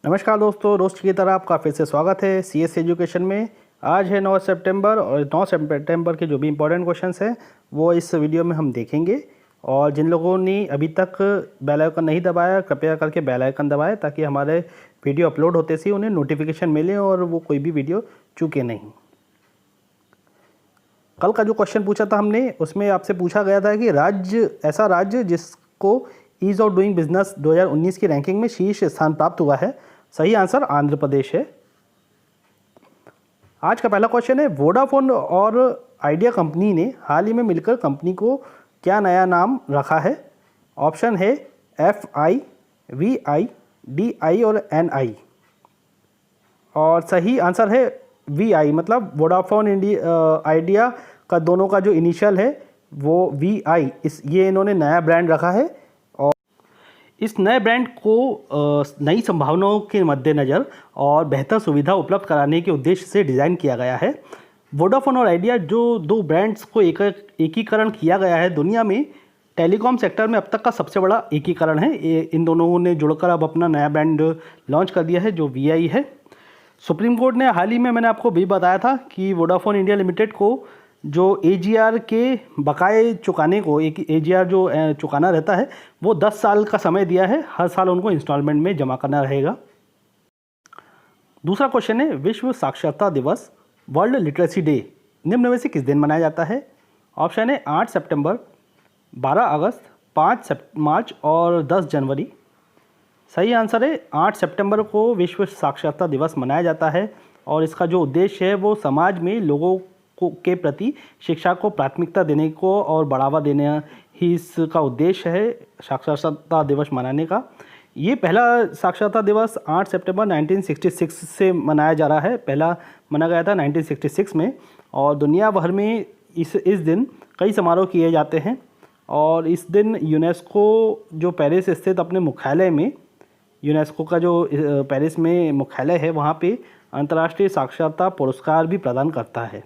नमस्कार दोस्तों, रोज की तरह आपका फिर से स्वागत है CS एजुकेशन में। आज है 9 सितंबर और 9 सितंबर के जो भी इम्पोर्टेंट क्वेश्चंस हैं वो इस वीडियो में हम देखेंगे। और जिन लोगों ने अभी तक बेल आइकन नहीं दबाया, कृपया करके बेल आइकन दबाएं ताकि हमारे वीडियो अपलोड होते से उन्हें नोटिफिकेशन मिले और वो कोई भी वीडियो चूके नहीं। कल का जो क्वेश्चन पूछा था हमने, उसमें आपसे पूछा गया था कि ऐसा राज्य जिसको ईज़ ऑफ डूइंग बिजनेस 2019 की रैंकिंग में शीर्ष स्थान प्राप्त हुआ है। सही आंसर आंध्र प्रदेश है। आज का पहला क्वेश्चन है, वोडाफोन और आइडिया कंपनी ने हाल ही में मिलकर कंपनी को क्या नया नाम रखा है। ऑप्शन है FI, VI, DI और NI। और सही आंसर है VI, मतलब वोडाफोन आइडिया का दोनों का जो इनिशियल है वो VI, ये इन्होंने नया ब्रांड रखा है। और इस नए ब्रांड को नई संभावनाओं के मद्देनज़र और बेहतर सुविधा उपलब्ध कराने के उद्देश्य से डिज़ाइन किया गया है। वोडाफोन और आइडिया जो दो ब्रांड्स को एकीकरण किया गया है, दुनिया में टेलीकॉम सेक्टर में अब तक का सबसे बड़ा एकीकरण है। इन दोनों ने जुड़कर अब अपना नया ब्रांड लॉन्च कर दिया है जो VI है। सुप्रीम कोर्ट ने हाल ही में, मैंने आपको भी बताया था कि वोडाफोन इंडिया लिमिटेड को जो AGR के बकाए चुकाने को, एक AGR जो चुकाना रहता है, वो 10 साल का समय दिया है। हर साल उनको इंस्टॉलमेंट में जमा करना रहेगा। दूसरा क्वेश्चन है, विश्व साक्षरता दिवस वर्ल्ड लिटरेसी डे निम्न में से किस दिन मनाया जाता है। ऑप्शन है 8 सितंबर, 12 अगस्त, 5 मार्च और 10 जनवरी। सही आंसर है 8 सितंबर को विश्व साक्षरता दिवस मनाया जाता है और इसका जो उद्देश्य है वो समाज में लोगों के प्रति शिक्षा को प्राथमिकता देने को और बढ़ावा देने ही इसका उद्देश्य है साक्षरता दिवस मनाने का। ये पहला साक्षरता दिवस 8 सितंबर 1966 से मनाया जा रहा है। पहला मनाया गया था 1966 में और दुनिया भर में इस दिन कई समारोह किए जाते हैं। और इस दिन यूनेस्को जो पेरिस स्थित अपने मुख्यालय में, यूनेस्को का जो पेरिस में मुख्यालय है, वहाँ पे अंतर्राष्ट्रीय साक्षरता पुरस्कार भी प्रदान करता है।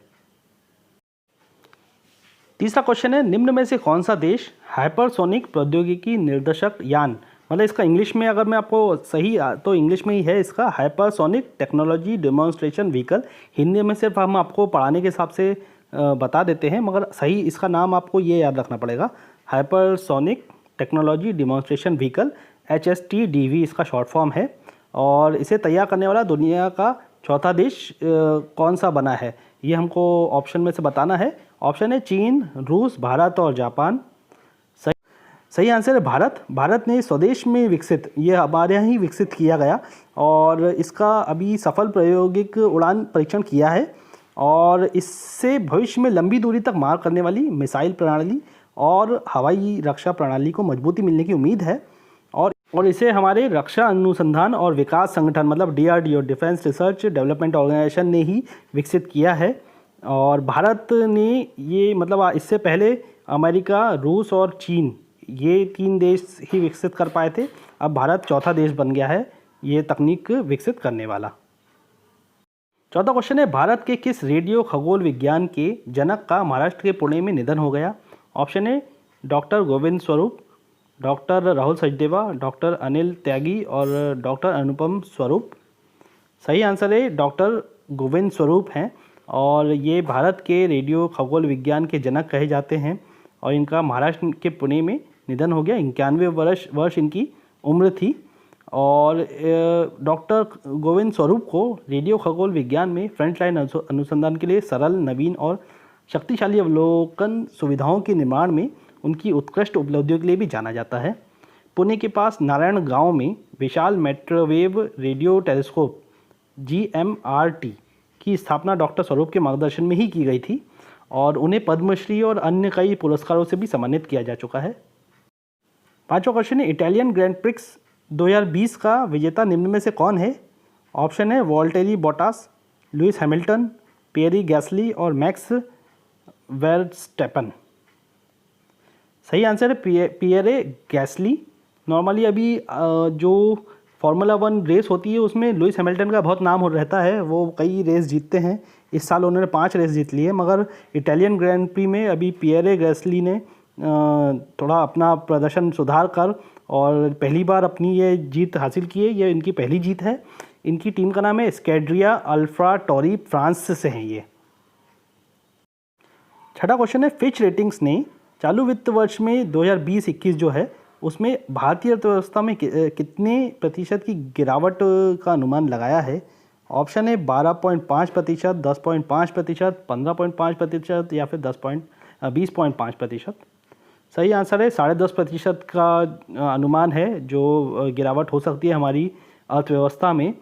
तीसरा क्वेश्चन है, निम्न में से कौन सा देश हाइपरसोनिक प्रौद्योगिकी निर्देशक यान, मतलब इसका इंग्लिश में अगर मैं आपको सही तो इंग्लिश में ही है इसका, hypersonic technology demonstration vehicle. Hindi में सिर्फ हम आपको पढ़ाने के हिसाब से बता देते हैं, मगर सही इसका नाम आपको ये याद रखना पड़ेगा, hypersonic technology demonstration vehicle, HSTDV इसका शॉर्ट फॉर्म है। और इसे तैयार करने वाला दुनिया का चौथा देश कौन सा बना है, ये हमको ऑप्शन में से बताना है। ऑप्शन है चीन, रूस, भारत और जापान। सही आंसर है भारत। भारत ने स्वदेश में विकसित, ये हमारे यहाँ ही विकसित किया गया और इसका अभी सफल प्रायोगिक उड़ान परीक्षण किया है और इससे भविष्य में लंबी दूरी तक मार करने वाली मिसाइल प्रणाली और हवाई रक्षा प्रणाली को मजबूती मिलने की उम्मीद है। और इसे हमारे रक्षा अनुसंधान और विकास संगठन, मतलब DRDO, defence research development organisation ने ही विकसित किया है। और भारत ने ये, मतलब इससे पहले अमेरिका, रूस और चीन, ये 3 देश ही विकसित कर पाए थे। अब भारत चौथा देश बन गया है ये तकनीक विकसित करने वाला। चौथा क्वेश्चन है, भारत के किस रेडियो खगोल विज्ञान के जनक का महाराष्ट्र के पुणे में निधन हो गया। ऑप्शन है doctor Govind Swarup, doctor Rahul Sachdeva, doctor Anil त्यागी और डॉक्टर अनुपम स्वरूप। सही आंसर है डॉक्टर गोविंद स्वरूप हैं और ये भारत के रेडियो खगोल विज्ञान के जनक कहे जाते हैं और इनका महाराष्ट्र के पुणे में निधन हो गया। 91 वर्ष इनकी उम्र थी। और डॉक्टर गोविंद स्वरूप को रेडियो खगोल विज्ञान में फ्रंटलाइन अनुसंधान के लिए सरल, नवीन और शक्तिशाली अवलोकन सुविधाओं के निर्माण में उनकी उत्कृष्ट उपलब्धियों के लिए भी जाना जाता है। पुणे के पास नारायण गांव में विशाल माइक्रोवेव रेडियो टेलीस्कोप GMRT की स्थापना डॉक्टर स्वरूप के मार्गदर्शन में ही की गई थी और उन्हें पद्मश्री और अन्य कई पुरस्कारों से भी सम्मानित किया जा चुका है। पांचवा क्वेश्चन है, इटालियन ग्रैंड प्रिक्स 2020 का विजेता निम्न में से कौन है। ऑप्शन है वॉल्टेरी बॉटास, लुइस हैमिल्टन, पियरी गैसली और मैक्स वेरस्टेपन। सही आंसर है पियरे गैसली। नॉर्मली अभी जो फार्मूला 1 रेस होती है उसमें लुइस हैमिल्टन का बहुत नाम रहता है, वो कई रेस जीतते हैं। इस साल उन्होंने 5 रेस जीत ली है, मगर इटालियन ग्रैंड प्री में अभी पियरे गैसली ने थोड़ा अपना प्रदर्शन सुधार कर और पहली बार अपनी ये जीत हासिल की है, ये इनकी पहली जीत है। इनकी टीम का नाम है स्क्वाड्रिया अल्फ्रा टॉरी, फ्रांस से हैं ये। छठा क्वेश्चन है, फिच रेटिंग्स ने चालू वित्त वर्ष में 2020-21 जो है उसमें भारतीय अर्थव्यवस्था में कितने प्रतिशत की गिरावट का अनुमान लगाया है? ऑप्शन है 12.5%, 10.5%, 15.5% या फिर 20.5%। सही आंसर है 10.5% का अनुमान है जो गिरावट हो सकती है हमारी अर्थव्यवस्था में,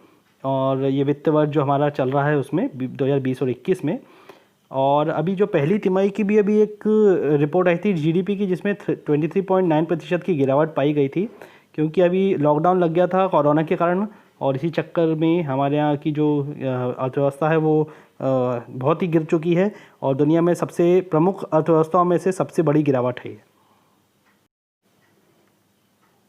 और ये वित्त वर्ष जो हमारा चल रहा है उसमें 2020 और 21 में। और अभी जो पहली तिमाही की भी अभी एक रिपोर्ट आई थी जीडीपी की, जिसमें 23.9% की गिरावट पाई गई थी, क्योंकि अभी लॉकडाउन लग गया था कोरोना के कारण, और इसी चक्कर में हमारे यहाँ की जो अर्थव्यवस्था है वो बहुत ही गिर चुकी है, और दुनिया में सबसे प्रमुख अर्थव्यवस्थाओं में से सबसे बड़ी गिरावट है।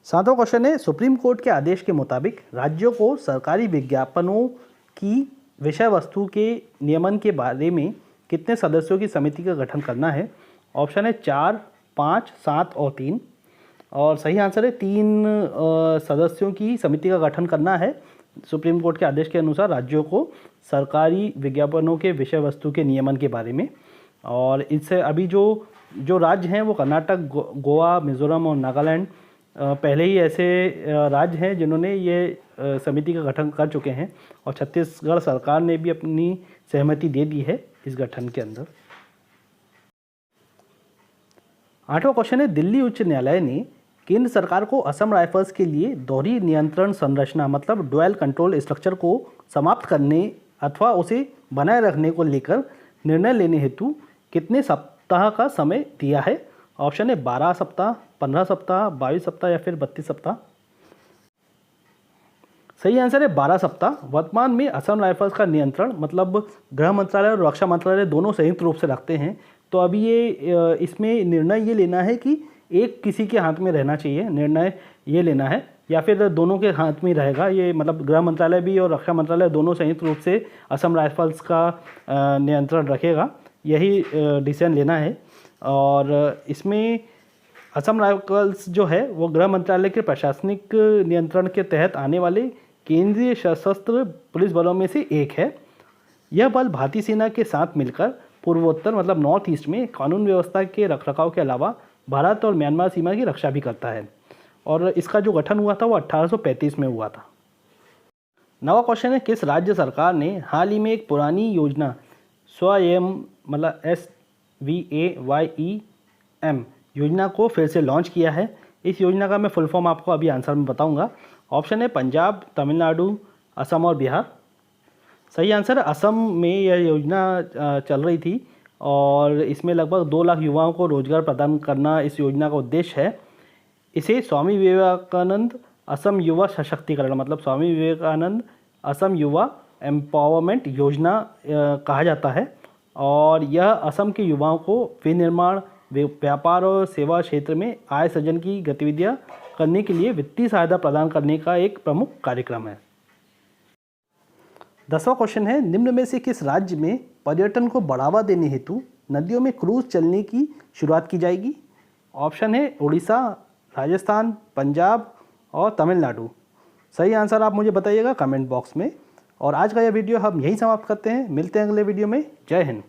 सातवां क्वेश्चन है, सुप्रीम कोर्ट के आदेश के मुताबिक राज्यों को सरकारी विज्ञापनों की विषय वस्तु के नियमन के बारे में कितने सदस्यों की समिति का गठन करना है? ऑप्शन है 4, 5, 7 और 3। और सही आंसर है 3 सदस्यों की समिति का गठन करना है सुप्रीम कोर्ट के आदेश के अनुसार राज्यों को सरकारी विज्ञापनों के विषय वस्तु के नियमन के बारे में। और इससे अभी जो राज्य हैं वो कर्नाटक, गोवा, मिज़ोरम और नागालैंड पहले ही ऐसे राज्य हैं जिन्होंने ये समिति का गठन कर चुके हैं, और छत्तीसगढ़ सरकार ने भी अपनी सहमति दे दी है इस गठन के अंदर। आठवां क्वेश्चन है, दिल्ली उच्च न्यायालय ने केंद्र सरकार को असम राइफल्स के लिए दोहरी नियंत्रण संरचना मतलब डुअल कंट्रोल स्ट्रक्चर को समाप्त करने अथवा उसे बनाए रखने को लेकर निर्णय लेने हेतु कितने सप्ताह का समय दिया है? ऑप्शन है 12 सप्ताह, 15 सप्ताह, 22 सप्ताह या फिर 32 सप्ताह। सही आंसर है 12 सप्ताह। वर्तमान में असम राइफल्स का नियंत्रण मतलब गृह मंत्रालय और रक्षा मंत्रालय दोनों संयुक्त रूप से रखते हैं, तो अभी ये इसमें निर्णय ये लेना है कि एक किसी के हाथ में रहना चाहिए, निर्णय ये लेना है, या फिर दोनों के हाथ में रहेगा ये, मतलब गृह मंत्रालय भी और रक्षा मंत्रालय दोनों संयुक्त रूप से असम राइफल्स का नियंत्रण रखेगा, यही डिसीजन लेना है। और इसमें असम राइफल्स जो है वो गृह मंत्रालय के प्रशासनिक नियंत्रण के तहत आने वाले केंद्रीय सशस्त्र पुलिस बलों में से एक है। यह बल भारतीय सेना के साथ मिलकर पूर्वोत्तर मतलब नॉर्थ ईस्ट में कानून व्यवस्था के रखरखाव के अलावा भारत और म्यांमार सीमा की रक्षा भी करता है, और इसका जो गठन हुआ था वो 1835 में हुआ था। नवा क्वेश्चन है, किस राज्य सरकार ने हाल ही में एक पुरानी योजना स्वयं मतलब SVAYEM योजना को फिर से लॉन्च किया है? इस योजना का मैं फुल फॉर्म आपको अभी आंसर में बताऊंगा। ऑप्शन है पंजाब, तमिलनाडु, असम और बिहार। सही आंसर है असम में यह योजना चल रही थी, और इसमें लगभग 2 लाख युवाओं को रोजगार प्रदान करना इस योजना का उद्देश्य है। इसे स्वामी विवेकानंद असम युवा सशक्तिकरण मतलब स्वामी विवेकानंद असम युवा एम्पावरमेंट योजना कहा जाता है, और यह असम के युवाओं को विनिर्माण, व्यापार और सेवा क्षेत्र में आय सृजन की गतिविधियां करने के लिए वित्तीय सहायता प्रदान करने का एक प्रमुख कार्यक्रम है। 10वां क्वेश्चन है, निम्न में से किस राज्य में पर्यटन को बढ़ावा देने हेतु नदियों में क्रूज चलने की शुरुआत की जाएगी? ऑप्शन है उड़ीसा, राजस्थान, पंजाब और तमिलनाडु। सही आंसर आप मुझे बताइएगा कमेंट बॉक्स में। और आज का यह वीडियो हम यहीं समाप्त करते हैं, मिलते हैं अगले वीडियो में। जय हिंद।